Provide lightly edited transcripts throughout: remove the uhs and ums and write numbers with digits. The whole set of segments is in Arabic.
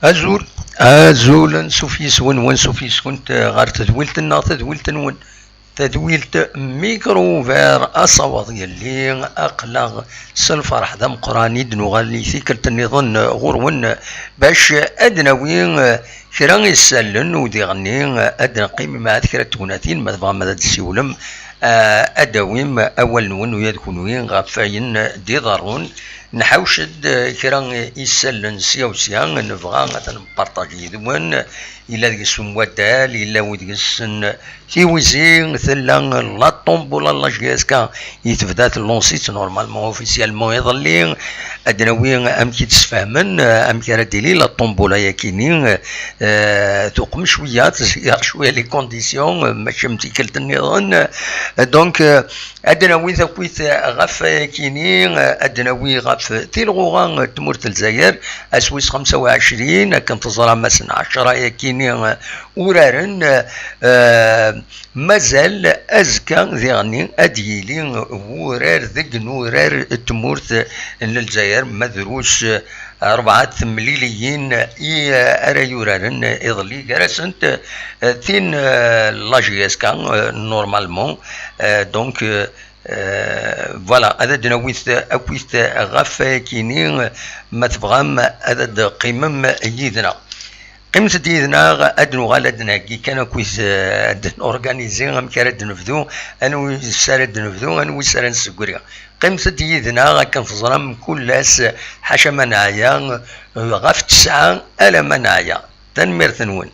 أزول أزول سوفيس ون سوفيس كنت غار تدويلتنا تدويلتنون تدويلت ميكرو فير أصوات يلي أقلق سلفرح ذا مقراني دنوغالي ثيكلت النظن غرون باش أدنوين كرا يسالن ودي غني أدنى قيمة مع ذكرى توناتين ما تبغى ماذا تسيولم أدويم أول نون ويدكونوين غافاين دي ضارون نحوشد كرا يسالن سيا نبغى مثلا نبارطاجي ذوان إلا ديسون ودال إلا وديسن تيويزي ثلا لا طومبولا لا جيسكا يتبدات اللونسيت نورمالمون اوفيسيالمون يظلي أدنوين أم كي تسفهمن أم كي رديلي لا طومبولا ياكينين توقم شوية تسير شوية لي كونديسيون ماشي متيكلت النظام دونك أدنوي ثقويت غف ياكينين أدنوي غف تيلغوغان تمورت الجزائر أسويس 25 كنت تزرع مثلا 10 ياكينين ورارن مازال أزكى ذيغني أديلي ورار ذق نورار تمورت للجزائر مدروس 4 مليليين أرا يورارن إضلي جرسنت ثين لاجيسكا نورمالمون دونك فوالا هذا دنويت أكويت غفا كينين ما تبغام هذا قيمم يدنا قيمة ديدنا أدنو غالدنا كي كان كويس أدن أورغانيزي غام كارد نفذو أنا ويسارد نفذو أنا ويسار نسكوريا قيمة ديدنا كان فزرام كل ناس حاشا منايا غاف 9 ألا منايا تنمير ثنون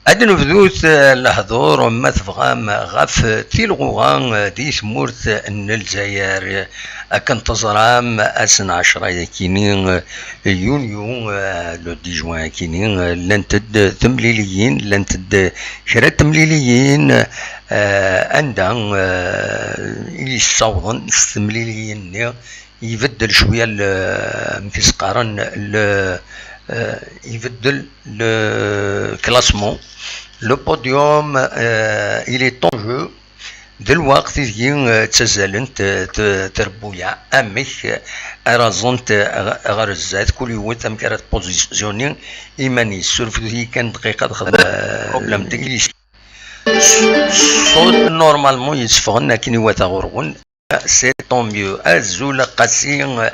أدنو فذوث الحضور وما تفغام غف تيلغوغان دي ثمورت ان الجزائر أكن تزرام أسن 10 يكينين يونيو لو دي جوان يكينين لنتد تمليليين لنتد شرا تمليليين عندها يصوضن تمليليين يبدل شوية مكسقارن يبدل الكلاسمون لو بوديوم il est en jeu دلوقتي تزالنت تربويا امك ارازونت غرزات كل يوم تم كانت بوزيسيونين ايماني سورف هي كان دقيقه تخدم بروبليم تكليش صوت نورمالمون يصفغن لكن هو تغرغن سي طون ميو ازول قاسين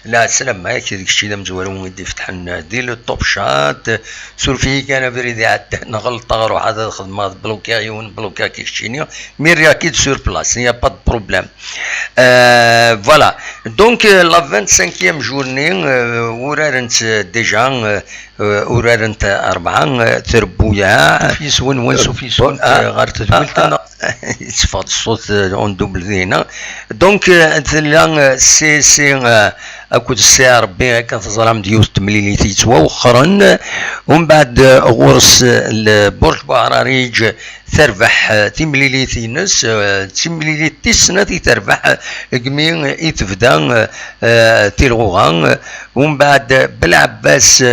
لا سلام ما ياك داك الشيء مزوالون ودي فتحنا دير لو طوب شات سورفي كان فريدي عاد نغلط روح هذا الخدمه بلوكاي ونبلوكا كيشينيا ميريا كيد سور بلاص يا با بروبليم فوالا دونك لا 25 جورني ورارنت ديجا ورارنت 4 تربويا في سون وين في سون غارت دولتنا يتصفى الصوت اون دوبل ذينا دونك ثلا سي أكود الساعة ربي كان تزرام ديوز تمليلي تيتوخرن ومن بعد غورس البرج بوعراريج تربح تمليلي تينس تمليلي تيسنا تربح قمين يتفدا تيلغوغان ومن بعد بالعباس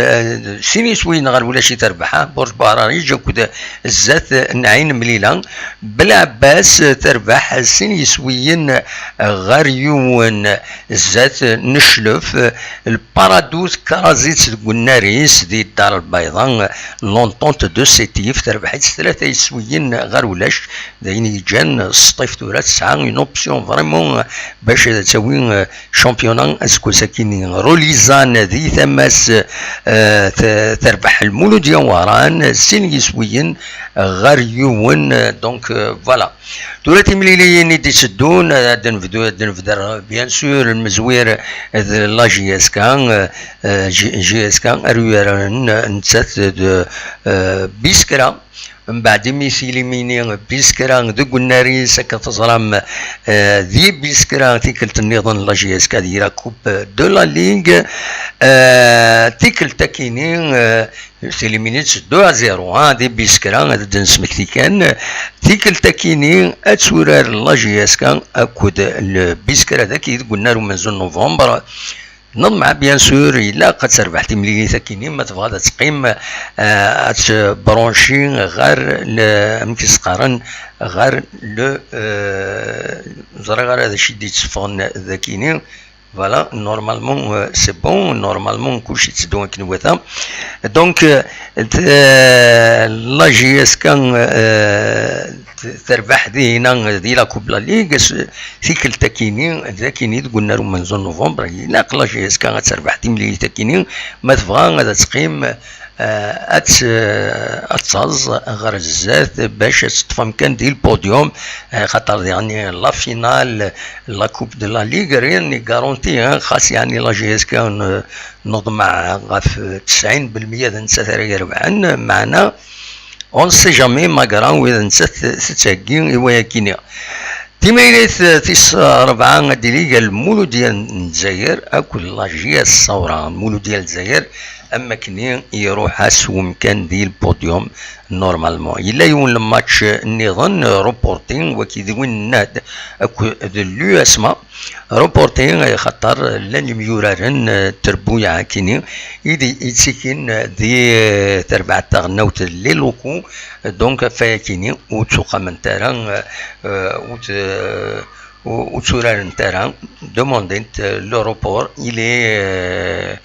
سيني سوين غير ولا شي تربحها برج بوعراريج أكود الزات نعين مليلا بالعباس تربح سيني سوين غير يون الزات نشل البارادوس كرازيت الناريس دي الدار البيضاء لونطونت دو سيتيف تربحت 3 يسويين غير ولاش داين يجان سطيف تورا 9 اون اوبسيون فريمون باش تسوي شامبيونا اسكو ساكين روليزان ذي ثماس تربح المولوديا وران سين يسويين غير يون دونك فوالا دولتي مليليين دي سدون دنفدر بيان سور المزوير لا جي اس كان جي اس كان ارويرن نتسات بيسكرا من بعد ميسيلي ميني بيسكران ذو قناريس كتزرم ذي بيسكران تيكل النظام لاجيس كاديرا كوب دو لا ليغ تيكل تاكينين سيلي مينيت 2-0 دي بيسكران هذا دنس مكتيكان تيكل تاكينين اتسورار لاجيس كان اكود البيسكرا ذاك قلنا له من زون نوفمبر نضمع بيان سور الا قد سربحتي ملي ثاكينين ما تبغى تقيم برونشي غير مكيسقارن غير لو زرا غير هذا الشيء اللي تصفون ذاكينين فوالا نورمالمون سي بون نورمالمون كلشي تسدو كنواتا دونك لا جي اس كان تربح دينا دي لا كوب لا ليغ سيكل تاكيني ذاكيني قلنا لهم من زون نوفمبر لا لا جي اس كان تربح دي ملي تاكيني ما تبغى غادا تقيم اتصاز غير الزات باش تفهم كان دي البوديوم خاطر يعني لا فينال لا كوب دو لا ليغ راني غارونتي خاص يعني لا جي اس كان نضمع غاف 90% نسات ربعا معنا اون سي جامي ماكرا وإذا نسات تتاكين إوايا كينيا تيميريت تيس 4 ديليغا المولو ديال الجزائر أكل لا جي اس الثورة المولو ديال الجزائر اما كني يروح اسوم كان ديال البوديوم نورمالمون الا يون الماتش النظام روبورتين وكيدوين الناد اكو دلو اسما روبورتين خاطر لن ميورارن تربويا كيني يدي يتسكن دي تربع تغنوت لي لوكو دونك فاكيني وتسوق من تران وتسورار نتران دوموندينت لوروبور الي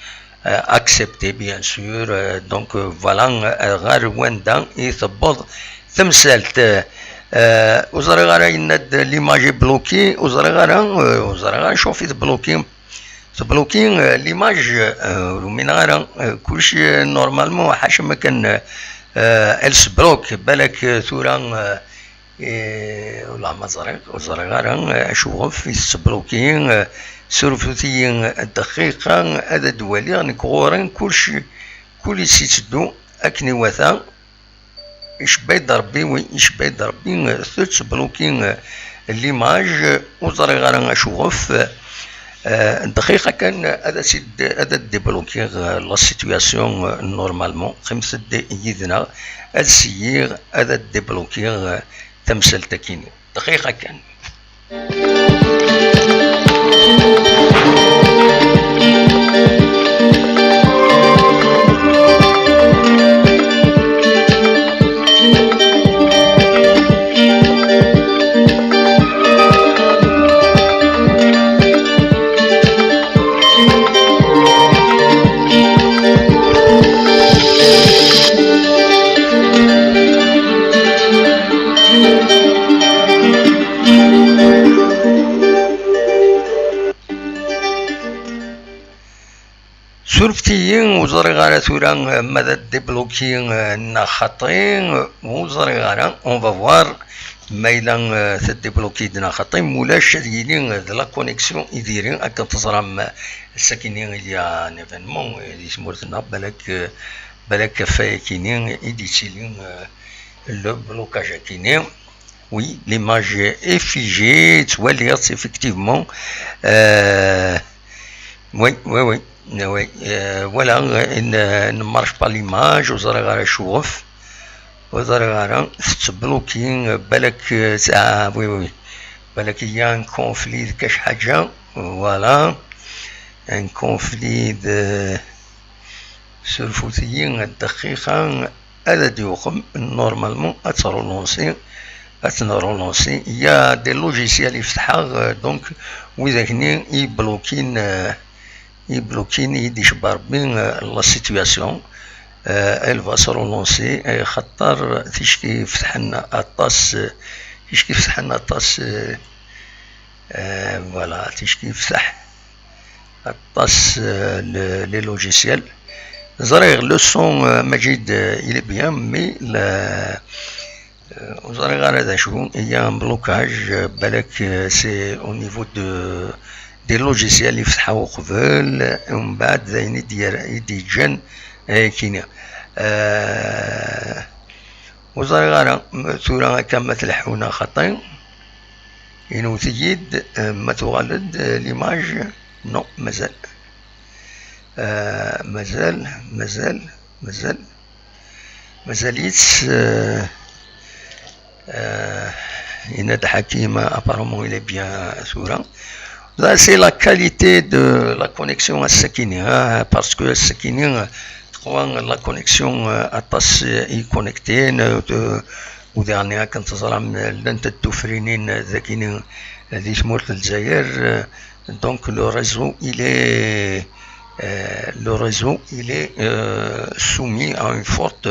accepté bien sûr donc voilà غير وين يثبط تمثالت وزرا غير يناد ليماجي بلوكي وزرا غير شوفي تبلوكي ليماج من غير كلشي نورمالمون حاشا ما كان الس بلوك بالك ثورا ولا ما زرا غير شوف يسبلوكي سورفوتي الدقيقة هذا دوالي نكورن كلشي تدو أكني وثا إيش بيد ربي ثوت بلوكين ليماج وزري غير أشوف الدقيقة كان هذا ديبلوكي لا سيتوياسيون نورمالمون 5 يدنا السيير هذا ديبلوكي تمثل تكيني دقيقة كان سورفتيين وزري غانا ثورا ماذا ديبلوكين ناخطين وزري غانا اون فافوار مايلا تديبلوكي دنا خطين مولاش ديالين لا كونيكسيون يديرين اكا تزرم الساكنين يا نيفينمون اللي سمورتنا بالك فايكينين يديتيلين لو بلوكاج كينين وي ليماج افيجي توالي افكتيفمون وي Oui, voilà, ne marche pas l'image, vous aurez chauffe, vous aurez bloqué, oui, il y a un conflit de cache voilà, un conflit de surfoutilling, normalement, à se relancer, il y a des logiciels, donc, vous avez bloqué. يبلوكيني يديش باربين لا سيتوياسيون elle va se relancer خطر تيشكي فتح لنا الطاس فوالا تيشكي يفتح الطاس لي لوجيسيال زريغ لو سون مجيد il est bien mais زريغ هذا شو il y a un blocage بالك c'est au niveau de دي لوجيسيال يفتحوا قبل ومن بعد زين يدي جن كينا وزرغانا ثورا كما تلحونا خطين إنو تجد ما تغلد ليماج نو مازال مازاليت يناد حكيمة apparemment il est bien ثورا. Là, c'est la qualité de la connexion à Sakini, hein, parce que Sakini, la connexion à TAS est connectée, ou dernier, quand ça sera l'entretouffrinin d'Akini, d'Ismourt al-Zahir, donc le réseau, il est soumis à une forte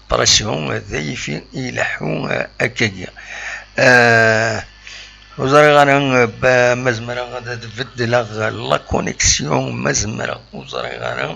pression, ضعيف إلى حون أكيد. وزرغانا بمزمرة غادا تبدل لا كونيكسيون مزمرة وزرغانا